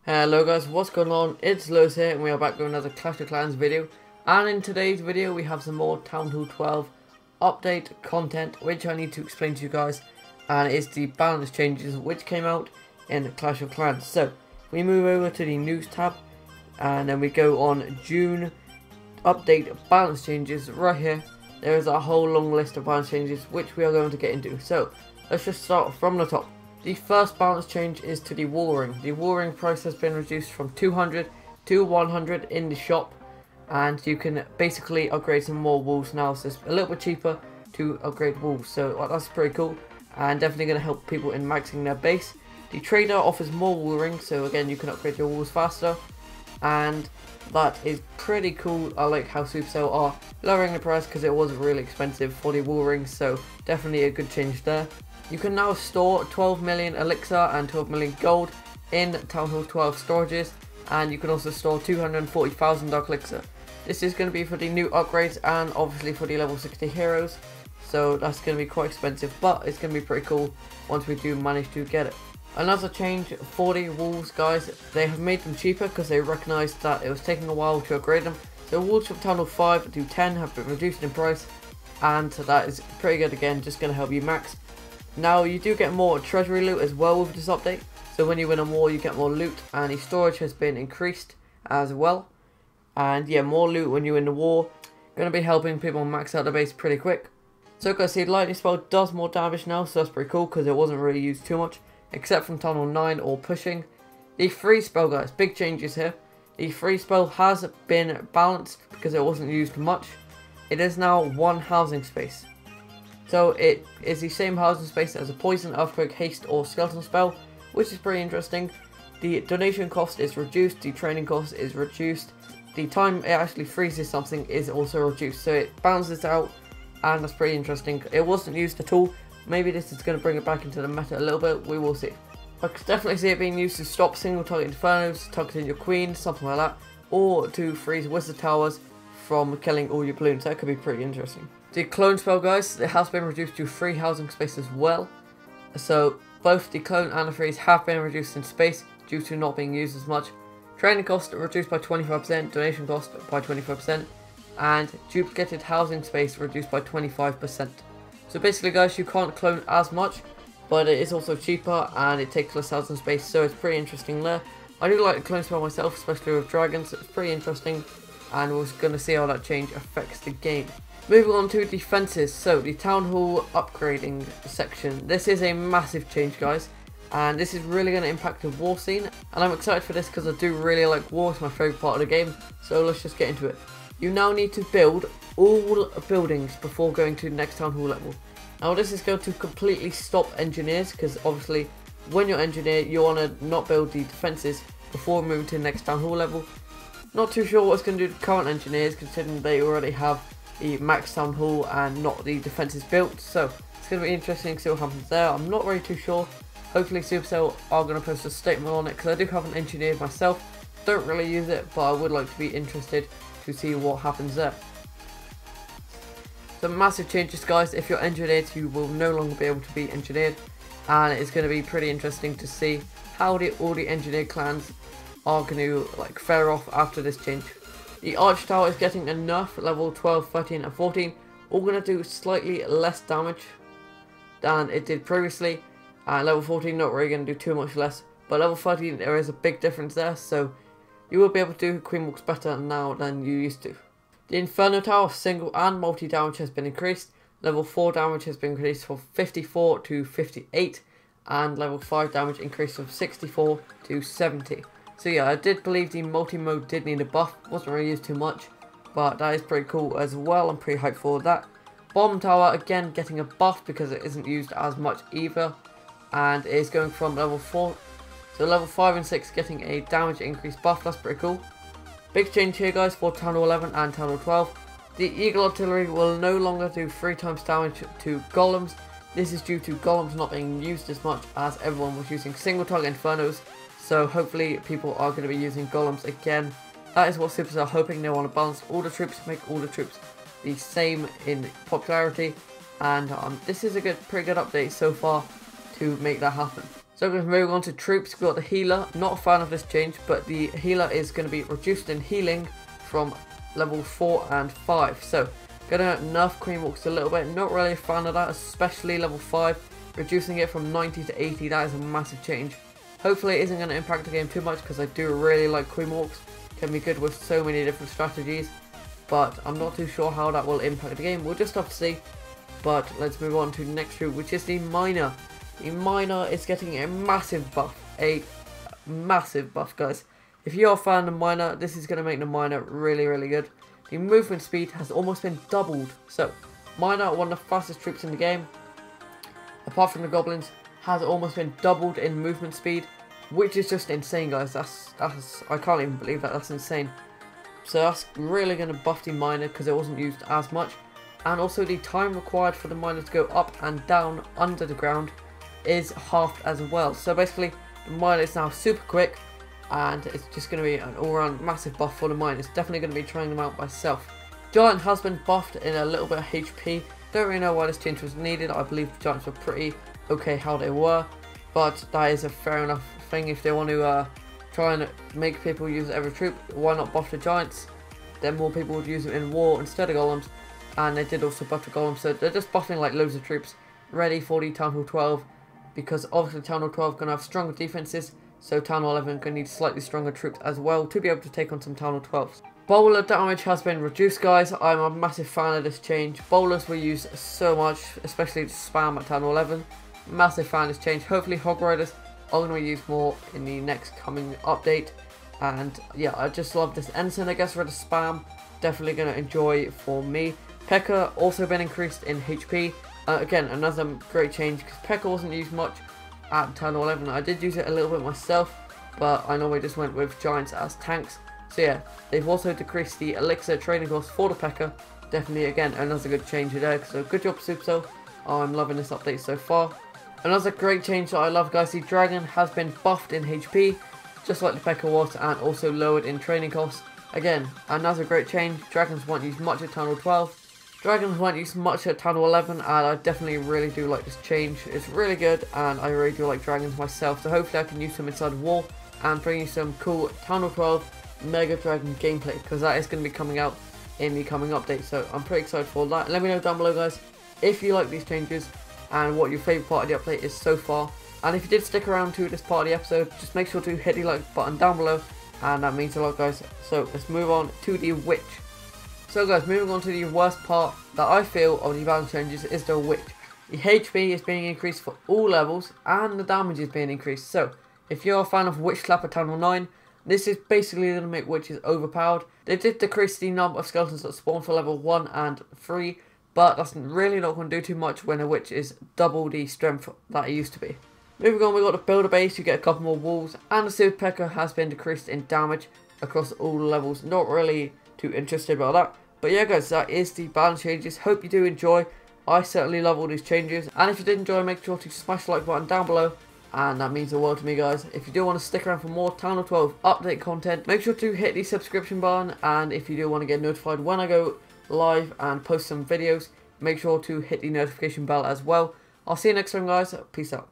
Hello guys, what's going on? It's Lewis here and we are back with another Clash of Clans video. And in today's video we have some more Town Hall 12 update content which I need to explain to you guys. And it's the balance changes which came out in Clash of Clans. So we move over to the news tab and then we go on June update balance changes right here. There is a whole long list of balance changes which we are going to get into. So let's just start from the top. The first balance change is to the wall ring. The wall ring price has been reduced from 200 to 100 in the shop, and you can basically upgrade some more walls now, so it's a little bit cheaper to upgrade walls, so that's pretty cool and definitely going to help people in maxing their base. The trader offers more wall rings, so again you can upgrade your walls faster, and that is pretty cool. I like how Supercell are lowering the price because it was really expensive for the wall rings, so definitely a good change there. You can now store 12 million elixir and 12 million gold in Town Hall 12 storages, and you can also store 240,000 dark elixir. This is going to be for the new upgrades and obviously for the level 60 heroes, so that's going to be quite expensive, but it's going to be pretty cool once we do manage to get it. Another change for the walls, guys, they have made them cheaper because they recognised that it was taking a while to upgrade them. So walls from Town Hall 5 to 10 have been reduced in price, and that is pretty good. Again, just going to help you max. Now you do get more treasury loot as well with this update, so when you win a war you get more loot, and the storage has been increased as well. And yeah, more loot when you win the war, going to be helping people max out the base pretty quick. So guys, the lightning spell does more damage now, so that's pretty cool because it wasn't really used too much, except from Town Hall 9 or pushing. The freeze spell, guys, big changes here. The freeze spell has been balanced because it wasn't used much. It is now one housing space. So it is the same housing space as a poison, earthquake, haste or skeleton spell, which is pretty interesting. The donation cost is reduced, the training cost is reduced, the time it actually freezes something is also reduced, so it balances out, and that's pretty interesting. It wasn't used at all. Maybe this is going to bring it back into the meta a little bit, we will see. I could definitely see it being used to stop single target infernos, targeting your queen, something like that, or to freeze wizard towers from killing all your balloons. That could be pretty interesting. The clone spell, guys, it has been reduced to 3 housing space as well. So both the clone and the freeze have been reduced in space due to not being used as much. Training cost reduced by 25%, donation cost by 25%, and duplicated housing space reduced by 25%. So basically, guys, you can't clone as much, but it is also cheaper and it takes less housing space, so it's pretty interesting there. I do like the clone spell myself, especially with dragons. It's pretty interesting, and we're going to see how that change affects the game. Moving on to defenses, so the Town Hall upgrading section. This is a massive change, guys, and this is really going to impact the war scene, and I'm excited for this because I do really like war. It's my favourite part of the game, so let's just get into it. You now need to build all buildings before going to the next Town Hall level. Now this is going to completely stop engineers, because obviously when you're engineer you want to not build the defenses before moving to the next Town Hall level. Not too sure what it's going to do to current engineers, considering they already have the max Town Hall and not the defenses built, so it's going to be interesting to see what happens there. I'm not really too sure. Hopefully Supercell are going to post a statement on it, because I do have an engineer myself. Don't really use it, but I would like to be interested to see what happens there. So massive changes, guys. If you're engineered, you will no longer be able to be engineered, and it's going to be pretty interesting to see how all the engineered clans are going to fare off after this change. The Arch Tower is getting a nerf, level 12, 13 and 14, all going to do slightly less damage than it did previously, and level 14 not really going to do too much less, but level 13 there is a big difference there, so you will be able to do Queen Walks better now than you used to. The Inferno Tower single and multi damage has been increased, level 4 damage has been increased from 54 to 58, and level 5 damage increased from 64 to 70. So yeah, I did believe the multi-mode did need a buff. Wasn't really used too much, but that is pretty cool as well. I'm pretty hyped for that. Bomb Tower, again, getting a buff because it isn't used as much either. And it is going from level 4. So level 5 and 6 getting a damage increase buff. That's pretty cool. Big change here, guys, for Town Hall 11 and Town Hall 12. The Eagle Artillery will no longer do 3 times damage to golems. This is due to golems not being used as much as everyone was using single target infernos. So hopefully people are going to be using golems again. That is what Supercell are hoping. They want to balance all the troops, make all the troops the same in popularity. And this is a pretty good update so far to make that happen. So guys, moving on to troops, we've got the healer. Not a fan of this change, but the healer is going to be reduced in healing from level 4 and 5. So gonna nerf Queen Walks a little bit. Not really a fan of that, especially level 5. Reducing it from 90 to 80, that is a massive change. Hopefully it isn't going to impact the game too much, because I do really like Queen Walks. Can be good with so many different strategies, but I'm not too sure how that will impact the game. We'll just have to see. But let's move on to the next troop, which is the miner. The miner is getting a massive buff, guys. If you're a fan of miner, this is going to make the miner really, really good. The movement speed has almost been doubled. So miner, one of the fastest troops in the game, apart from the goblins, has almost been doubled in movement speed, which is just insane, guys. That's I can't even believe that. That's insane. So that's really going to buff the miner, because it wasn't used as much. And also the time required for the miner to go up and down under the ground is halved as well. So basically the miner is now super quick, and it's just going to be an all-round massive buff for the miner. It's definitely going to be trying them out myself. Giant has been buffed in a little bit of HP. Don't really know why this change was needed. I believe the giants were pretty okay how they were, but that is a fair enough thing. If they want to try and make people use every troop, why not buff the giants? Then more people would use it in war instead of golems. And they did also buff the golems, so they're just buffing like loads of troops ready for the Town Hall 12, because obviously Town Hall 12 going to have stronger defenses, so Town Hall 11 going to need slightly stronger troops as well to be able to take on some Town Hall 12s. Bowler damage has been reduced, guys. I'm a massive fan of this change. Bowlers were used so much, especially to spam at Town Hall 11. Massive fan of this change. Hopefully Hog Riders are going to be used more in the next coming update. And yeah, I just love this ensign, I guess, for the spam. Definitely going to enjoy for me. P.E.K.K.A. also been increased in HP. Again, another great change, because P.E.K.K.A. wasn't used much at Town Hall 11. I did use it a little bit myself, but I normally just went with giants as tanks. So yeah, they've also decreased the elixir training cost for the P.E.K.K.A. Definitely, again, another good change there. So good job, Supercell. I'm loving this update so far. Another great change that I love, guys, the dragon has been buffed in HP, just like the P.E.K.K.A. was, and also lowered in training costs. Again, another great change. Dragons weren't used much at Town Hall 12. Dragons weren't used much at Town Hall 11, and I definitely really do like this change. It's really good, and I really do like dragons myself, so hopefully I can use them inside of war and bring you some cool Town Hall 12 Mega Dragon gameplay, because that is going to be coming out in the coming update, so I'm pretty excited for that. Let me know down below, guys, if you like these changes and what your favourite part of the update is so far. And if you did stick around to this part of the episode, just make sure to hit the like button down below, and that means a lot, guys. So let's move on to the witch. So guys, moving on to the worst part that I feel of the balance changes is the witch. The HP is being increased for all levels, and the damage is being increased. So if you're a fan of Witch Clapper Town Hall 9, this is basically going to make witches overpowered. They did decrease the number of skeletons that spawn for level 1 and 3, but that's really not going to do too much when a witch is double the strength that it used to be. Moving on, we've got the builder base. You get a couple more walls, and the Super P.E.K.K.A. has been decreased in damage across all levels. Not really too interested about that. But yeah, guys, that is the balance changes. Hope you do enjoy. I certainly love all these changes. And if you did enjoy, make sure to smash the like button down below. And that means the world to me, guys. If you do want to stick around for more Town Hall 12 update content, make sure to hit the subscription button. And if you do want to get notified when I go live and post some videos, make sure to hit the notification bell as well. I'll see you next time, guys. Peace out.